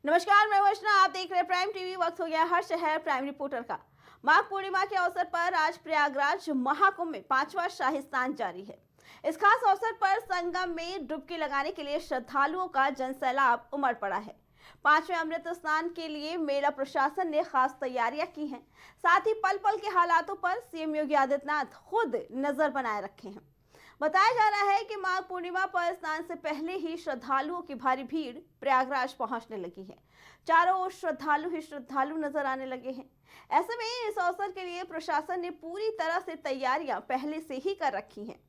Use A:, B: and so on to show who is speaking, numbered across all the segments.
A: नमस्कार, मैं वैष्णव। आप देख रहे हैं प्राइम टीवी। वक्त हो गया हर शहर प्राइम रिपोर्टर का। माघ पूर्णिमा के अवसर पर आज प्रयागराज महाकुंभ में 5वां शाही स्नान जारी है। इस खास अवसर पर संगम में डुबकी लगाने के लिए श्रद्धालुओं का जनसैलाब उमड़ पड़ा है। 5वें अमृत स्नान के लिए मेला प्रशासन ने खास तैयारियां की हैं। साथ ही पल पल के हालातों पर सीएम योगी आदित्यनाथ खुद नजर बनाए रखे हैं। बताया जा रहा है कि माघ पूर्णिमा पर स्नान से पहले ही श्रद्धालुओं की भारी भीड़ प्रयागराज पहुंचने लगी है। चारों ओर श्रद्धालु ही श्रद्धालु नजर आने लगे हैं। ऐसे में इस अवसर के लिए प्रशासन ने पूरी तरह से तैयारियां पहले से ही कर रखी हैं।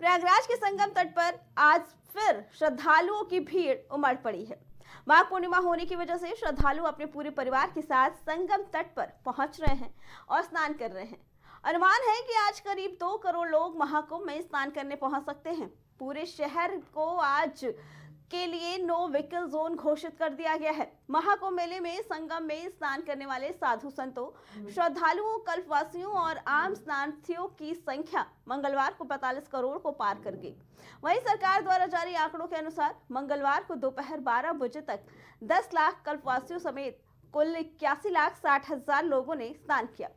A: प्रयागराज के संगम तट पर आज फिर श्रद्धालुओं की भीड़ उमड़ पड़ी है। माघ पूर्णिमा होने की वजह से श्रद्धालु अपने पूरे परिवार के साथ संगम तट पर पहुंच रहे हैं और स्नान कर रहे हैं। अनुमान है कि आज करीब 2 करोड़ लोग महाकुंभ में स्नान करने पहुंच सकते हैं। पूरे शहर को आज के लिए नो व्हीकल जोन घोषित कर दिया गया है। महाकुंभ मेले में संगम में स्नान करने वाले साधु संतों, श्रद्धालुओं, कल्पवासियों और आम स्नानार्थियों की संख्या मंगलवार को 45 करोड़ को पार कर गई। वहीं सरकार द्वारा जारी आंकड़ों के अनुसार मंगलवार को दोपहर 12 बजे तक 10 लाख कल्पवासियों समेत कुल 81,60,000 लोगों ने स्नान किया।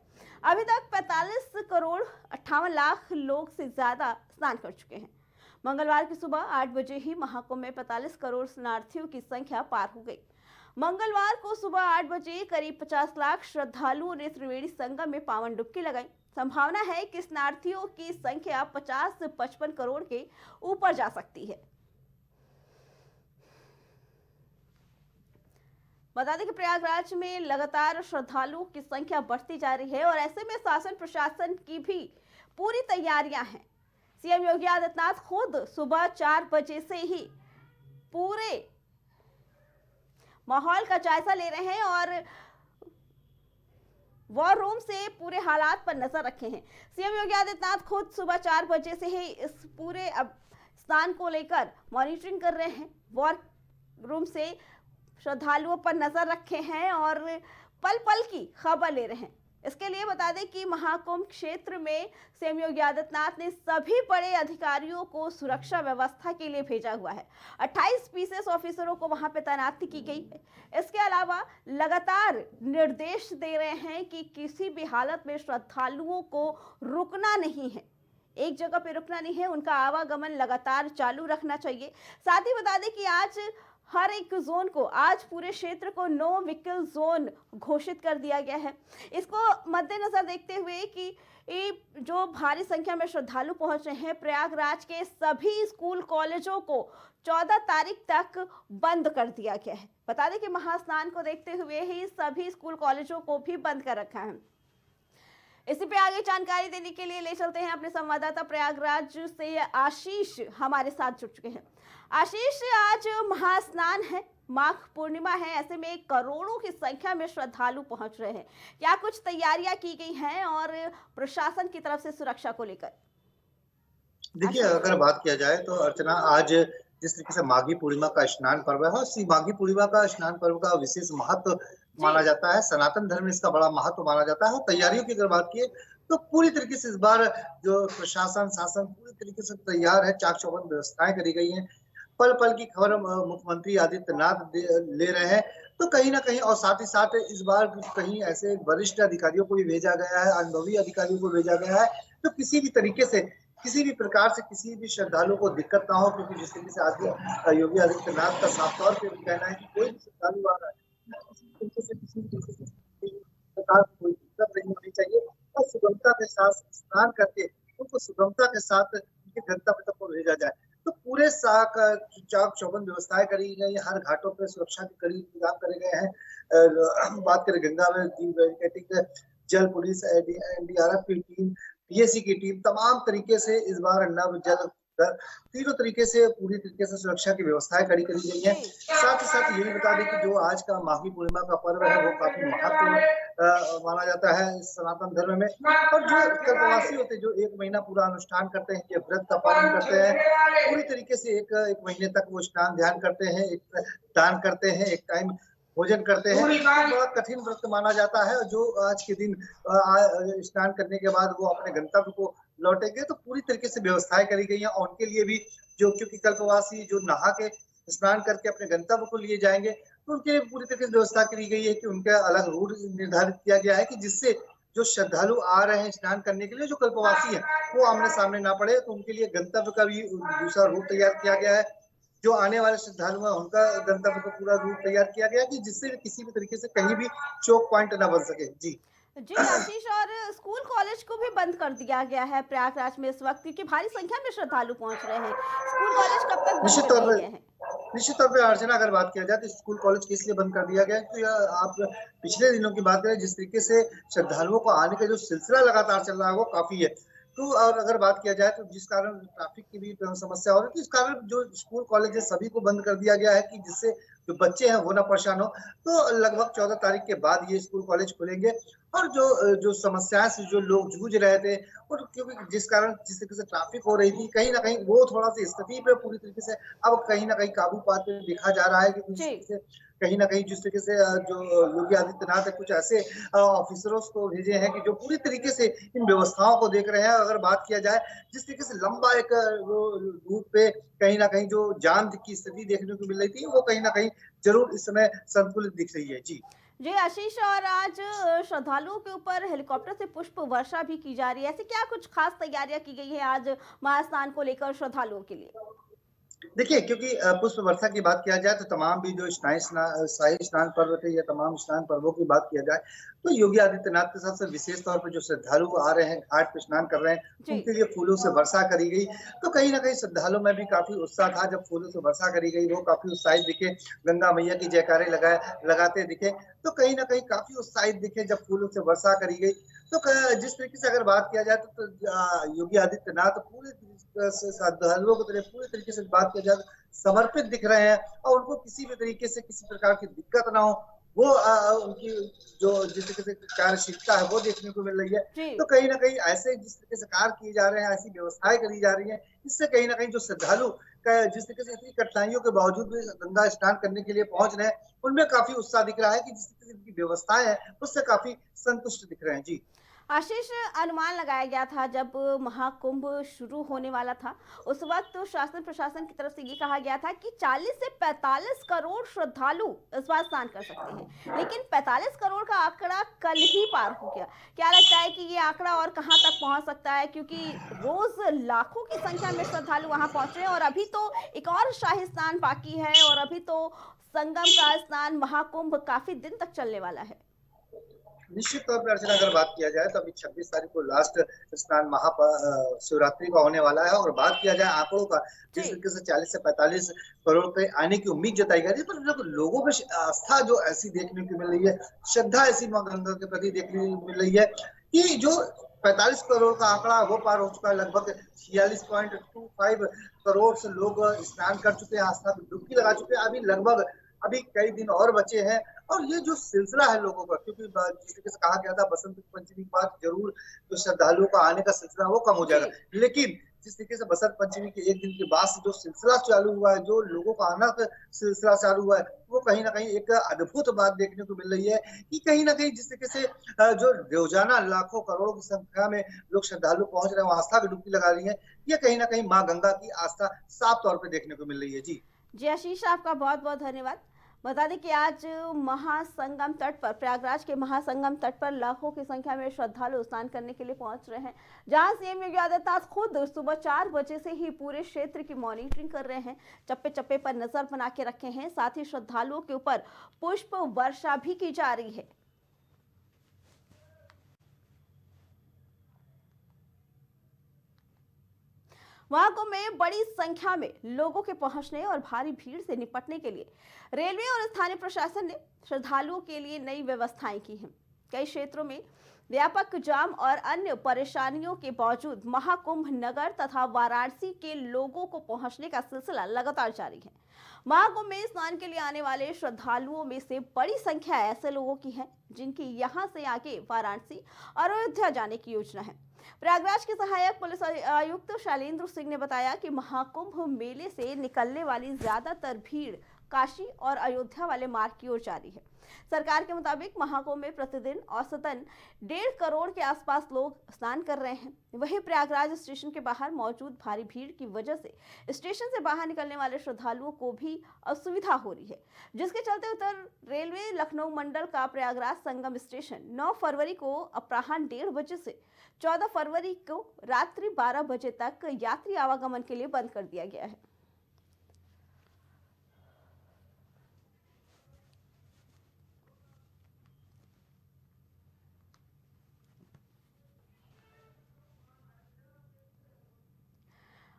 A: अभी तक 45 करोड़ 58 लाख लोग से ज्यादा स्नान कर चुके हैं। मंगलवार की सुबह 8 बजे ही महाकुंभ में 45 करोड़ स्नानार्थियों की संख्या पार हो गई। मंगलवार को सुबह 8 बजे करीब 50 लाख श्रद्धालुओं ने त्रिवेणी संगम में पावन डुबकी लगाई। संभावना है कि स्नानार्थियों की संख्या 50 से 55 करोड़ के ऊपर जा सकती है। बता दें कि प्रयागराज में लगातार श्रद्धालुओं की संख्या बढ़ती जा रही है और ऐसे में शासन प्रशासन की भी पूरी तैयारियां हैं। सीएम योगी आदित्यनाथ खुद सुबह 4 बजे से ही पूरे माहौल का जायजा ले रहे हैं और वॉर रूम से पूरे हालात पर नजर रखे हैं। सीएम योगी आदित्यनाथ खुद सुबह 4 बजे से ही इस पूरे स्नान को लेकर मॉनिटरिंग कर रहे हैं। वॉर रूम से श्रद्धालुओं पर नजर रखे हैं और पल पल की खबर ले रहे हैं। इसके लिए बता दें कि महाकुंभ क्षेत्र में सीएम योगी आदित्यनाथ ने सभी बड़े अधिकारियों को सुरक्षा व्यवस्था के लिए भेजा हुआ है। 28 पीसीएस ऑफिसरों को वहां पे तैनाती की गई है। इसके अलावा लगातार निर्देश दे रहे हैं कि किसी भी हालत में श्रद्धालुओं को रुकना नहीं है, एक जगह पे रुकना नहीं है, उनका आवागमन लगातार चालू रखना चाहिए। साथ ही बता दें कि आज हर एक जोन को, आज पूरे क्षेत्र को नो व्हीकल जोन घोषित कर दिया गया है। इसको मद्देनजर देखते हुए कि जो भारी संख्या में श्रद्धालु पहुंच रहे हैं, प्रयागराज के सभी स्कूल कॉलेजों को 14 तारीख तक बंद कर दिया गया है। बता दें कि महास्नान को देखते हुए ही सभी स्कूल कॉलेजों को भी बंद कर रखा है। इसी पे आगे जानकारी देने के लिए ले चलते हैं अपने संवाददाता प्रयागराज से आशीष हमारे साथ जुड़ चुके हैं। आशीष, आज महास्नान है, माघ पूर्णिमा है, ऐसे में करोड़ों की संख्या में श्रद्धालु पहुंच रहे हैं। क्या कुछ तैयारियां की गई हैं और प्रशासन की तरफ से सुरक्षा को लेकर?
B: देखिए, अगर बात किया जाए तो अर्चना, आज जिस तरीके से माघी पूर्णिमा का स्नान पर्व है, उसी माघी पूर्णिमा का स्नान पर्व का विशेष महत्व माना
A: जी।
B: जाता है। सनातन धर्म में इसका बड़ा महत्व माना जाता है। और तैयारियों की अगर बात की तो पूरी तरीके से इस बार जो प्रशासन शासन पूरी तरीके से तैयार है, चाक चौबंद व्यवस्थाएं करी गई हैं। पल पल की खबर मुख्यमंत्री आदित्यनाथ ले रहे हैं। तो कहीं ना कहीं, और साथ ही साथ इस बार कहीं ऐसे वरिष्ठ अधिकारियों को भी भेजा गया है, अनुभवी अधिकारियों को भेजा गया है, तो किसी भी तरीके से, किसी भी प्रकार से किसी भी श्रद्धालु को दिक्कत ना हो। क्योंकि जिस तरीके से आज योगी आदित्यनाथ का साफ तौर पर कहना है कि कोई भी श्रद्धालु आ रहा है, किसी भी तरीके से प्रकार कोई दिक्कत नहीं होनी चाहिए और सुगमता के साथ स्नान करके उनको सुगमता के साथ उनके गंतव्य तक को भेजा जाए। तो पूरे चाक चौबंद व्यवस्थाएं करी गई, हर घाटों पर सुरक्षा के कड़ी इंतजाम करे गए हैं। बात करें गंगा में बैरिकेडिंग, जल पुलिस, एनडीआरएफ की टीम, पीएसी की टीम, तमाम तरीके से इस बार नव जल तीनों तरीके से पूरी तरीके से सुरक्षा की व्यवस्थाएं कड़ी करी गई हैं।
A: जी
B: साथ ही साथ ये भी बता दें कि जो आज का माघी पूर्णिमा का पर्व है वो काफी महत्व माना जाता है इस सनातन धर्म में। और जो कल्पवासी होते हैं जो 1 महीना पूरा अनुष्ठान करते हैं, ये व्रत का पालन करते हैं, पूरी तरीके से एक महीने तक वो स्नान ध्यान करते हैं, एक दान करते हैं, एक टाइम भोजन करते हैं। बड़ा कठिन व्रत माना जाता है। जो आज के दिन स्नान करने के बाद वो अपने गंतव्य को लौटेंगे, तो पूरी तरीके से व्यवस्थाएं करी गई हैं। और उनके लिए भी जो क्योंकि कल्पवासी जो नहा के स्नान करके अपने गंतव्य को लिए जाएंगे, तो उनके लिए पूरी तरीके से व्यवस्था करी गई है कि उनका अलग रूट निर्धारित किया गया है कि जिससे जो श्रद्धालु आ रहे हैं स्नान करने के लिए, जो कल्पवासी है वो आमने सामने ना पड़े। तो उनके लिए गंतव्य का भी दूसरा रूट तैयार किया गया है। जो आने वाले श्रद्धालु हैं उनका गंतव्य का पूरा रूट तैयार किया गया है कि जिससे किसी भी तरीके से कहीं भी चौक पॉइंट ना बन सके। जी
A: जी आशीष, और स्कूल कॉलेज को भी बंद कर दिया गया है प्रयागराज में इस वक्त, क्योंकि भारी संख्या में श्रद्धालु पहुंच रहे हैं। स्कूल कॉलेज कब तक बंद
B: निश्चित
A: कर
B: तौर
A: दिए
B: पे
A: गए हैं?
B: निश्चित तौर पे अर्चना, अगर बात किया जाए तो स्कूल कॉलेज किस लिए बंद कर दिया गया है, तो आप पिछले दिनों की बात करें, जिस तरीके से श्रद्धालुओं को आने का जो सिलसिला लगातार चल रहा है वो काफी है। तो और अगर बात किया जाए तो जिस कारण ट्रैफिक की भी समस्या हो रही है, तो इस कारण जो स्कूल कॉलेज है सभी को बंद कर दिया गया है कि जिससे जो बच्चे हैं वो ना परेशान हो। तो लगभग 14 तारीख के बाद ये स्कूल कॉलेज खुलेंगे। और जो समस्याएं से जो लोग जूझ रहे थे, और क्योंकि जिस कारण जिस तरीके से ट्रैफिक हो रही थी, कहीं ना कहीं वो थोड़ा सी स्थिति पे पूरी तरीके से अब कहीं ना कहीं काबू पाते दिखा जा रहा है कि जिस
A: जी
B: तरीके से कहीं ना कहीं जिस तरीके से जो योगी आदित्यनाथ है कुछ ऐसे ऑफिसरों को भेजे हैं कि जो पूरी तरीके से इन व्यवस्थाओं को देख रहे हैं। अगर बात किया जाए जिस तरीके से लंबा एक वो रूट पे कहीं ना कहीं जो जाम की स्थिति देखने को मिल रही थी, वो कहीं ना कहीं जरूर इस समय संतुलित दिख रही है। जी
A: जी आशीष, और आज श्रद्धालुओं के ऊपर हेलीकॉप्टर से पुष्प वर्षा भी की जा रही है। ऐसे क्या कुछ खास तैयारियां की गई है आज महास्नान को लेकर श्रद्धालुओं के लिए?
B: देखिए, क्योंकि पुष्प वर्षा की बात किया जाए तो तमाम भी जो शाही स्नान पर्व थे या तमाम स्नान पर्वों की बात किया जाए, तो योगी आदित्यनाथ के साथ विशेष तौर पर जो श्रद्धालु आ रहे हैं, घाट पे स्नान कर रहे हैं,
A: जी
B: उनके लिए फूलों से वर्षा करी गई। तो कहीं न कहीं श्रद्धालुओं में भी काफ़ी उत्साह था जब फूलों से वर्षा करी गई, वो काफ़ी उत्साहित दिखे, गंगा मैया की जयकारे लगाते दिखे। तो कहीं न कहीं काफ़ी उत्साहित दिखे जब फूलों से वर्षा करी गई। तो क जिस तरीके से अगर बात किया जाए तो योगी आदित्यनाथ पूरे श्रद्धालुओं की तरह पूरी तरीके से बात किया जाए समर्पित दिख रहे हैं, और उनको किसी भी तरीके से किसी प्रकार की दिक्कत ना हो, वो उनकी जो जिस तरीके से कार्यशीलता है वो देखने को मिल रही है।
A: जी
B: तो कहीं ना कहीं ऐसे जिस तरीके से कार्य किए जा रहे हैं, ऐसी व्यवस्थाएं करी जा रही हैं, इससे कहीं ना कहीं जो श्रद्धालु का जिस तरीके से इतनी कठिनाइयों के बावजूद भी गंगा स्नान करने के लिए पहुंच रहे हैं, उनमें काफी उत्साह दिख रहा है कि जिस तरीके की व्यवस्थाएं हैं उससे काफी संतुष्ट दिख रहे हैं। जी
A: आशीष, अनुमान लगाया गया था जब महाकुंभ शुरू होने वाला था, उस वक्त तो शासन प्रशासन की तरफ से ये कहा गया था कि 40 से 45 करोड़ श्रद्धालु इस बार स्नान कर सकते हैं, लेकिन 45 करोड़ का आंकड़ा कल ही पार हो गया। क्या लगता है कि ये आंकड़ा और कहां तक पहुंच सकता है, क्योंकि रोज लाखों की संख्या में श्रद्धालु वहां पहुंच रहे हैं और अभी तो एक और शाही स्नान बाकी है, और अभी तो संगम का स्नान महाकुंभ काफी दिन तक चलने वाला है।
B: निश्चित तौर पर अर्चना, अगर बात किया जाए तो अभी 26 तारीख को लास्ट स्नान शिवरात्रि का होने वाला है। और बात किया जाए आंकड़ों का, जिस
A: जी
B: तरीके से 40 से 45 करोड़ पे आने की उम्मीद जताई जा रही है, पर लोगों में आस्था जो ऐसी देखने को मिल रही है, श्रद्धा ऐसी मां गंगा के प्रति देखने को मिल रही है कि जो 45 करोड़ का आंकड़ा वो पार हो चुका है। लगभग 46.25 करोड़ से लोग स्नान कर चुके हैं, आस्था में डुबकी लगा चुके हैं। अभी कई दिन और बचे हैं। और ये जो सिलसिला है लोगों का, क्योंकि जिस तरीके से कहा गया था बसंत पंचमी के बाद जरूर जो श्रद्धालुओं का आने का सिलसिला वो कम हो
A: जी
B: जाएगा, लेकिन जिस तरीके से बसंत पंचमी के एक दिन के बाद से जो सिलसिला चालू हुआ है, जो लोगों का आना का सिलसिला चालू हुआ है, वो कहीं ना कहीं एक अद्भुत बात देखने को मिल रही है कि कहीं ना कहीं जिस तरीके से जो रोजाना लाखों करोड़ों की संख्या में लोग श्रद्धालु पहुंच रहे हैं, आस्था की डुबकी लगा रही है, ये कहीं ना कहीं माँ गंगा की आस्था साफ तौर पर देखने को मिल रही है। जी
A: जी आशीष, आपका बहुत बहुत धन्यवाद। बता दें कि आज महासंगम तट पर, प्रयागराज के महासंगम तट पर लाखों की संख्या में श्रद्धालु स्नान करने के लिए पहुंच रहे हैं, जहां सीएम योगी आदित्यनाथ खुद सुबह 4 बजे से ही पूरे क्षेत्र की मॉनिटरिंग कर रहे हैं, चप्पे चप्पे पर नजर बना के रखे हैं, साथ ही श्रद्धालुओं के ऊपर पुष्प वर्षा भी की जा रही है। महाकुंभ में बड़ी संख्या में लोगों के पहुंचने और भारी भीड़ से निपटने के लिए रेलवे और स्थानीय प्रशासन ने श्रद्धालुओं के लिए नई व्यवस्थाएं की हैं। कई क्षेत्रों में व्यापक जाम और अन्य परेशानियों के बावजूद महाकुंभ नगर तथा वाराणसी के लोगों को पहुंचने का सिलसिला लगातार जारी है। महाकुंभ में स्नान के लिए आने वाले श्रद्धालुओं में से बड़ी संख्या ऐसे लोगों की है जिनकी यहां से आगे वाराणसी और अयोध्या जाने की योजना है। प्रयागराज के सहायक पुलिस आयुक्त शैलेंद्र सिंह ने बताया कि महाकुंभ मेले से निकलने वाली ज्यादातर भीड़ काशी और अयोध्या वाले मार्ग की ओर जा रही है। सरकार के मुताबिक महाकुंभ में प्रतिदिन औसतन 1.5 करोड़ के आसपास लोग स्नान कर रहे हैं। वहीं प्रयागराज स्टेशन के बाहर मौजूद भारी भीड़ की वजह से स्टेशन से बाहर निकलने वाले श्रद्धालुओं को भी असुविधा हो रही है, जिसके चलते उत्तर रेलवे लखनऊ मंडल का प्रयागराज संगम स्टेशन 9 फरवरी को अपराह्न 1:30 बजे से 14 फरवरी को रात्रि 12 बजे तक यात्री आवागमन के लिए बंद कर दिया गया है।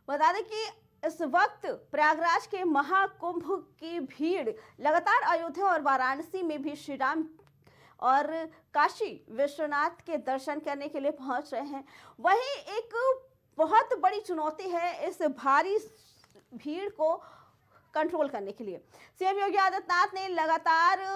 A: बता दें कि इस वक्त प्रयागराज के महाकुंभ की भीड़ लगातार अयोध्या और वाराणसी में भी श्री राम और काशी विश्वनाथ के दर्शन करने के लिए पहुंच रहे हैं। वहीं एक बहुत बड़ी चुनौती है इस भारी भीड़ को कंट्रोल करने के लिए। सीएम योगी आदित्यनाथ ने लगातार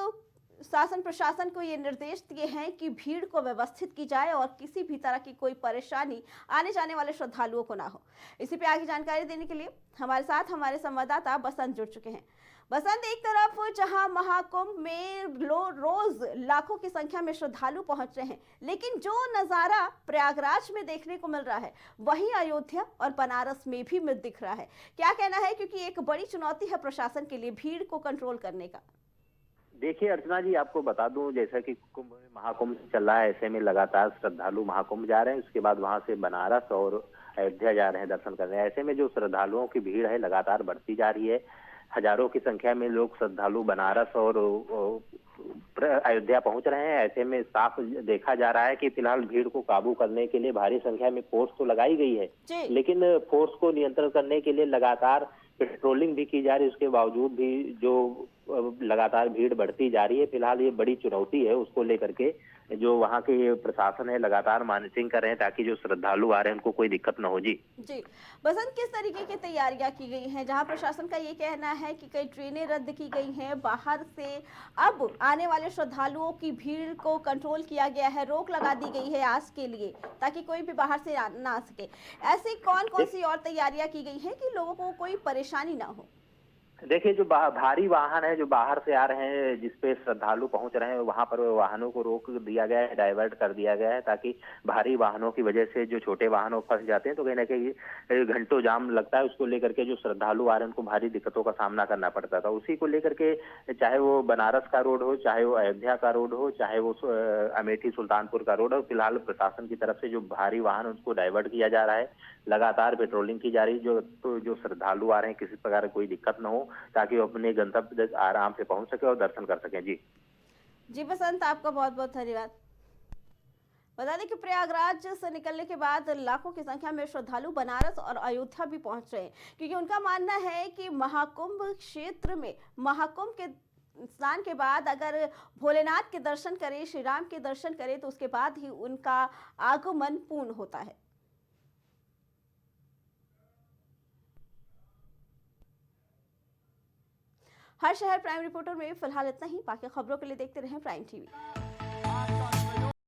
A: शासन प्रशासन को ये निर्देश दिए हैं कि भीड़ को व्यवस्थित की जाए और किसी भी तरह की कोई परेशानी आने जाने वाले श्रद्धालुओं को ना हो। इसी पे आगे जानकारी देने के लिए हमारे साथ हमारे संवाददाता बसंत जुड़ चुके हैं। बसंत, एक तरफ जहां महाकुंभ में रोज लाखों की संख्या में श्रद्धालु पहुंच रहे हैं, लेकिन जो नजारा प्रयागराज में देखने को मिल रहा है वहीं अयोध्या और बनारस में भी दिख रहा है। क्या कहना है, क्योंकि एक बड़ी चुनौती है प्रशासन के लिए भीड़ को कंट्रोल करने का।
C: देखिए अर्चना जी, आपको बता दूं, जैसा कि कुंभ में महाकुंभ चल रहा है, ऐसे में लगातार श्रद्धालु महाकुंभ जा रहे हैं, उसके बाद वहां से बनारस और अयोध्या जा रहे हैं दर्शन करने। ऐसे में जो श्रद्धालुओं की भीड़ है लगातार बढ़ती जा रही है। हजारों की संख्या में लोग श्रद्धालु बनारस और अयोध्या पहुंच रहे हैं। ऐसे में साफ देखा जा रहा है कि फिलहाल भीड़ को काबू करने के लिए भारी संख्या में फोर्स तो लगाई गई है, लेकिन फोर्स को नियंत्रण करने के लिए लगातार पेट्रोलिंग भी की जा रही है। उसके बावजूद भी जो लगातार भीड़ बढ़ती जा रही है, फिलहाल ये बड़ी चुनौती है। उसको लेकर के जो वहाँ के प्रशासन है लगातार मॉनिटरिंग कर रहे हैं ताकि जो श्रद्धालु आ रहे हैं उनको कोई दिक्कत न हो। जी
A: बसंत, किस तरीके की तैयारियां की गई हैं, जहां प्रशासन का ये कहना है कि कई ट्रेनें रद्द की गई हैं, बाहर से अब आने वाले श्रद्धालुओं की भीड़ को कंट्रोल किया गया है, रोक लगा दी गई है आज के लिए ताकि कोई भी बाहर से ना आ सके। ऐसी कौन कौन सी और तैयारियां की गई हैं कि लोगों को कोई परेशानी ना हो?
C: देखिए, जो भारी वाहन है जो बाहर से आ रहे हैं, जिसपे श्रद्धालु पहुंच रहे हैं, वहां पर वाहनों को रोक दिया गया है, डाइवर्ट कर दिया गया है, ताकि भारी वाहनों की वजह से जो छोटे वाहनों फंस जाते हैं तो कहीं ना कहीं घंटों जाम लगता है। उसको लेकर के जो श्रद्धालु आ रहे हैं उनको भारी दिक्कतों का सामना करना पड़ता था। उसी को लेकर के चाहे वो बनारस का रोड हो, चाहे वो अयोध्या का रोड हो, चाहे वो अमेठी सुल्तानपुर का रोड हो, फिलहाल प्रशासन की तरफ से जो भारी वाहन उसको डाइवर्ट किया जा रहा है। लगातार पेट्रोलिंग की जा रही है जो श्रद्धालु आ रहे हैं किसी प्रकार कोई दिक्कत न हो, ताकि वो अपने गंतव्य तक आराम से पहुंच सके और दर्शन कर सकें। जी
A: बसंत, आपका बहुत बहुत धन्यवाद। बता दें कि प्रयागराज से निकलने के बाद लाखों की संख्या में श्रद्धालु बनारस और अयोध्या भी पहुंच रहे हैं, क्योंकि उनका मानना है कि महाकुंभ क्षेत्र में महाकुंभ के स्नान के बाद अगर भोलेनाथ के दर्शन करें, श्री राम के दर्शन करें, तो उसके बाद ही उनका आगमन पूर्ण होता है। हर शहर प्राइम रिपोर्टर में फिलहाल इतना ही। बाकी खबरों के लिए देखते रहें प्राइम टीवी।